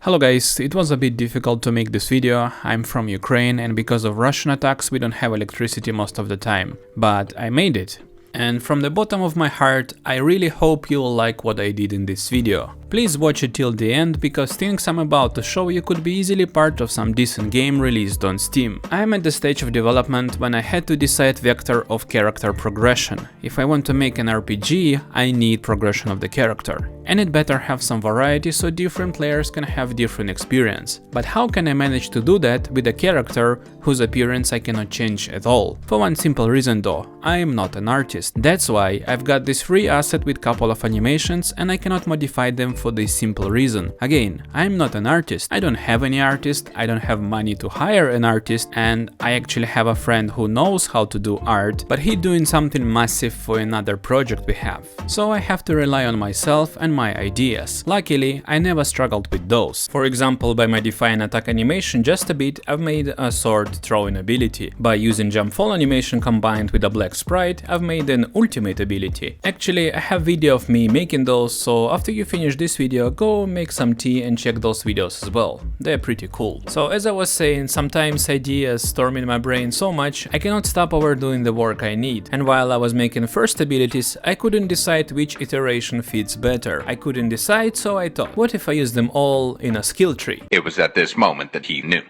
Hello guys, it was a bit difficult to make this video. I'm from Ukraine and because of Russian attacks we don't have electricity most of the time. But I made it. And from the bottom of my heart, I really hope you will like what I did in this video. Please watch it till the end, because things I'm about to show you could be easily part of some decent game released on Steam. I am at the stage of development when I had to decide vector of character progression. If I want to make an RPG, I need progression of the character. And it better have some variety so different players can have different experience. But how can I manage to do that with a character whose appearance I cannot change at all? For one simple reason though, I am not an artist. That's why I've got this free asset with couple of animations and I cannot modify them for this simple reason. Again, I'm not an artist. I don't have any artist, I don't have money to hire an artist, and I actually have a friend who knows how to do art, but he's doing something massive for another project we have. So I have to rely on myself and my ideas. Luckily, I never struggled with those. For example, by modifying attack animation just a bit, I've made a sword throwing ability. By using jump fall animation combined with a black sprite, I've made an ultimate ability. Actually, I have video of me making those, so after you finish this video, go make some tea and check those videos as well. They're pretty cool. So as I was saying, sometimes ideas storm in my brain so much, I cannot stop overdoing the work I need. And while I was making first abilities, I couldn't decide which iteration fits better. I couldn't decide, so I thought, what if I use them all in a skill tree? It was at this moment that he knew.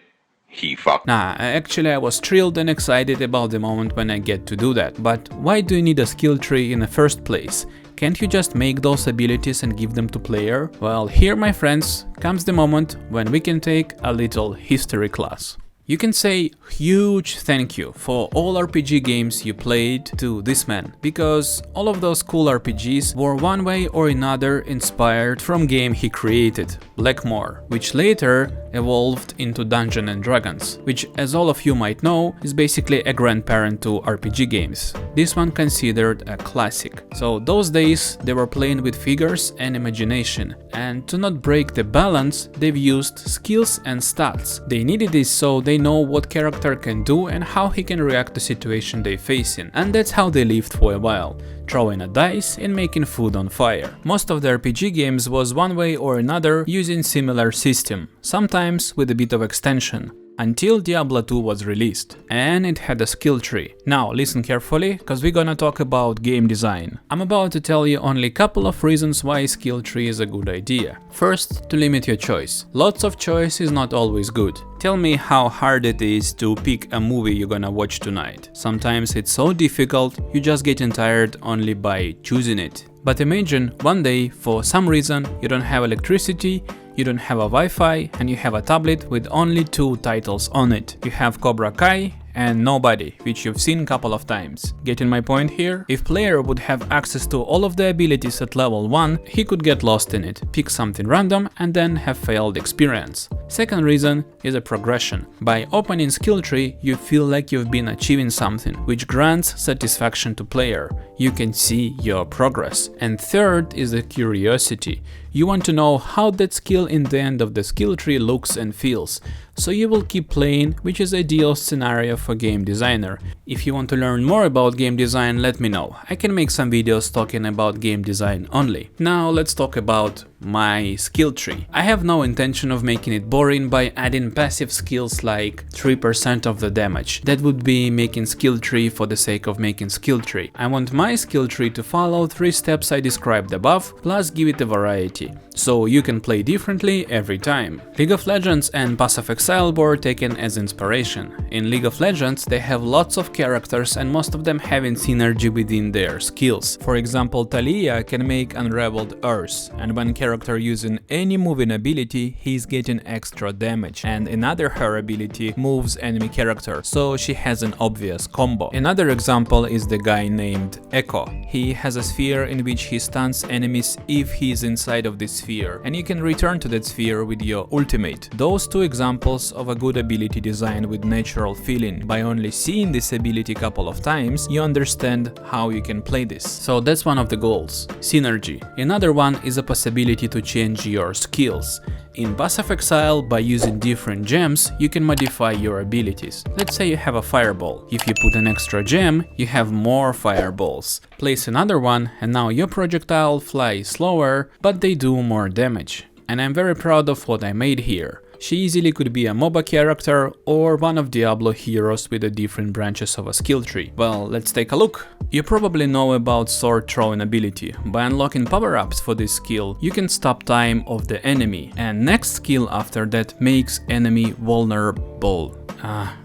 He fucked. Nah, actually I was thrilled and excited about the moment when I get to do that. But why do you need a skill tree in the first place? Can't you just make those abilities and give them to player? Well, here, my friends, comes the moment when we can take a little history class. You can say huge thank you for all RPG games you played to this man, because all of those cool RPGs were one way or another inspired from game he created, Blackmore, which later evolved into Dungeons and Dragons, which, as all of you might know, is basically a grandparent to RPG games. This one considered a classic. So those days they were playing with figures and imagination, and to not break the balance, they've used skills and stats. They needed this so they know what character can do and how he can react to situation they facing, and that's how they lived for a while, throwing a dice and making food on fire. Most of the RPG games was one way or another using similar system, sometimes with a bit of extension, until Diablo 2 was released, and it had a skill tree. Now listen carefully, cause we're gonna talk about game design. I'm about to tell you only a couple of reasons why skill tree is a good idea. First, to limit your choice. Lots of choice is not always good. Tell me how hard it is to pick a movie you're gonna watch tonight. Sometimes it's so difficult, you just getting tired only by choosing it. But imagine one day, for some reason, you don't have electricity, you don't have a Wi-Fi, and you have a tablet with only 2 titles on it. You have Cobra Kai and Nobody, which you've seen a couple of times. Getting my point here? If player would have access to all of the abilities at level 1, he could get lost in it, pick something random and then have failed experience. Second reason is a progression. By opening skill tree, you feel like you've been achieving something, which grants satisfaction to player. You can see your progress. And third is the curiosity. You want to know how that skill in the end of the skill tree looks and feels, so you will keep playing, which is ideal scenario for game designer. If you want to learn more about game design, let me know. I can make some videos talking about game design only. Now let's talk about my skill tree. I have no intention of making it boring by adding passive skills like 3% of the damage. That would be making skill tree for the sake of making skill tree. I want my skill tree to follow 3 steps I described above, plus give it a variety, so you can play differently every time. League of Legends and Path of Exile were taken as inspiration. In League of Legends they have lots of characters and most of them having synergy within their skills. For example, Talia can make Unraveled Earth, and when character using any moving ability, he's getting extra damage, and another her ability moves enemy character, so she has an obvious combo. Another example is the guy named Echo. He has a sphere in which he stuns enemies if he is inside of this sphere, and you can return to that sphere with your ultimate. Those 2 examples of a good ability design with natural feeling. By only seeing this ability a couple of times, you understand how you can play this. So that's one of the goals, synergy. Another one is a possibility to change your skills. In Path of Exile, by using different gems, you can modify your abilities. Let's say you have a fireball. If you put an extra gem, you have more fireballs. Place another one, and now your projectile flies slower, but they do more damage. and I'm very proud of what I made here. She easily could be a MOBA character or one of Diablo heroes with the different branches of a skill tree. Well, let's take a look. You probably know about sword throwing ability. By unlocking power-ups for this skill, you can stop time of the enemy, and next skill after that makes enemy vulnerable.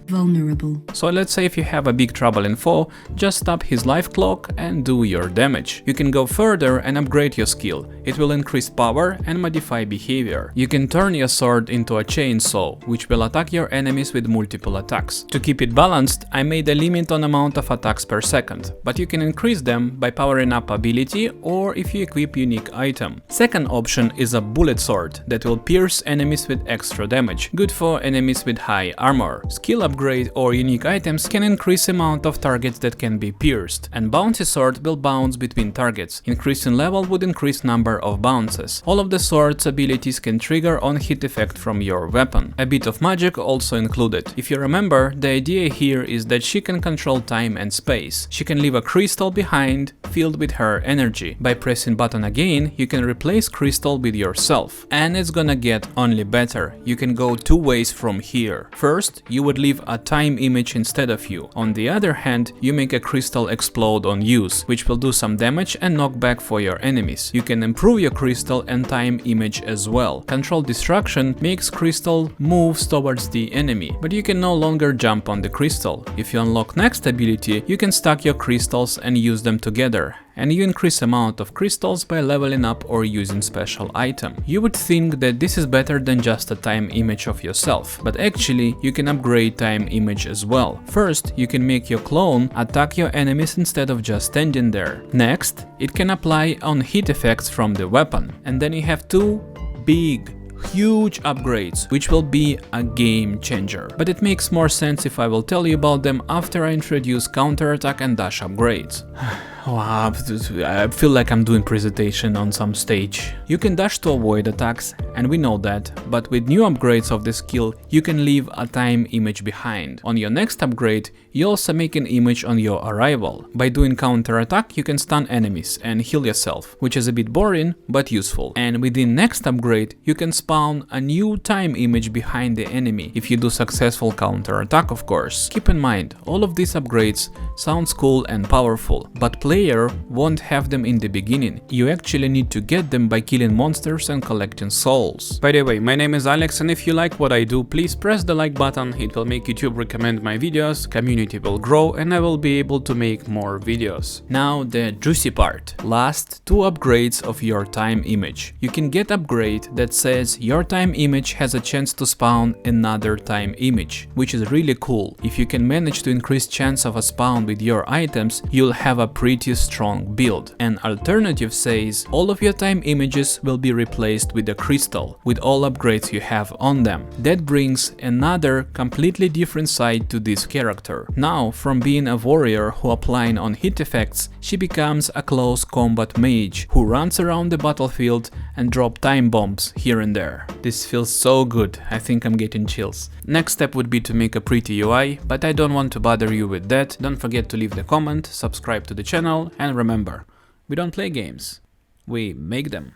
Vulnerable. So let's say if you have a big trouble in foe, just stop his life clock and do your damage. You can go further and upgrade your skill. It will increase power and modify behavior. You can turn your sword into a chainsaw, which will attack your enemies with multiple attacks. To keep it balanced, I made a limit on amount of attacks per second, but you can increase them by powering up ability or if you equip unique item. Second option is a bullet sword that will pierce enemies with extra damage, good for enemies with high armor. Skill upgrade or unique items can increase amount of targets that can be pierced, and bouncy sword will bounce between targets. Increasing level would increase number of bounces. All of the sword's abilities can trigger on hit effect from your weapon. A bit of magic also included. If you remember, the idea here is that she can control time and space. She can leave a crystal behind, filled with her energy. By pressing button again, you can replace crystal with yourself. And it's gonna get only better. You can go two ways from here. First, you would leave a time image instead of you. On the other hand, you make a crystal explode on use, which will do some damage and knockback for your enemies. You can improve your crystal and time image as well. Control destruction makes crystal moves towards the enemy, but you can no longer jump on the crystal. If you unlock next ability, you can stack your crystals and use them together, and you increase amount of crystals by leveling up or using special item. You would think that this is better than just a time image of yourself, but actually you can upgrade time image as well. First, you can make your clone attack your enemies instead of just standing there. Next, it can apply on hit effects from the weapon. And then you have two huge upgrades, which will be a game changer. But it makes more sense if I will tell you about them after I introduce counterattack and dash upgrades. Wow, I feel like I'm doing presentation on some stage. You can dash to avoid attacks, and we know that, but with new upgrades of the skill, you can leave a time image behind. On your next upgrade, you also make an image on your arrival. By doing counterattack, you can stun enemies and heal yourself, which is a bit boring, but useful. And within next upgrade, you can spawn a new time image behind the enemy, if you do successful counterattack, of course. Keep in mind, all of these upgrades sounds cool and powerful, but player won't have them in the beginning. You actually need to get them by killing monsters and collecting souls. By the way, my name is Alex, and if you like what I do, please press the like button. It will make YouTube recommend my videos, community will grow, and I will be able to make more videos. Now the juicy part. Last two upgrades of your time image. You can get upgrade that says your time image has a chance to spawn another time image, which is really cool. If you can manage to increase chance of a spawn with your items, you'll have a pretty strong build. An alternative says all of your time images will be replaced with a crystal, with all upgrades you have on them. That brings another completely different side to this character. Now, from being a warrior who applying on hit effects, she becomes a close combat mage who runs around the battlefield and drop time bombs here and there. This feels so good, I think I'm getting chills. Next step would be to make a pretty UI, but I don't want to bother you with that. Don't forget to leave the comment, subscribe to the channel, and remember, we don't play games, we make them.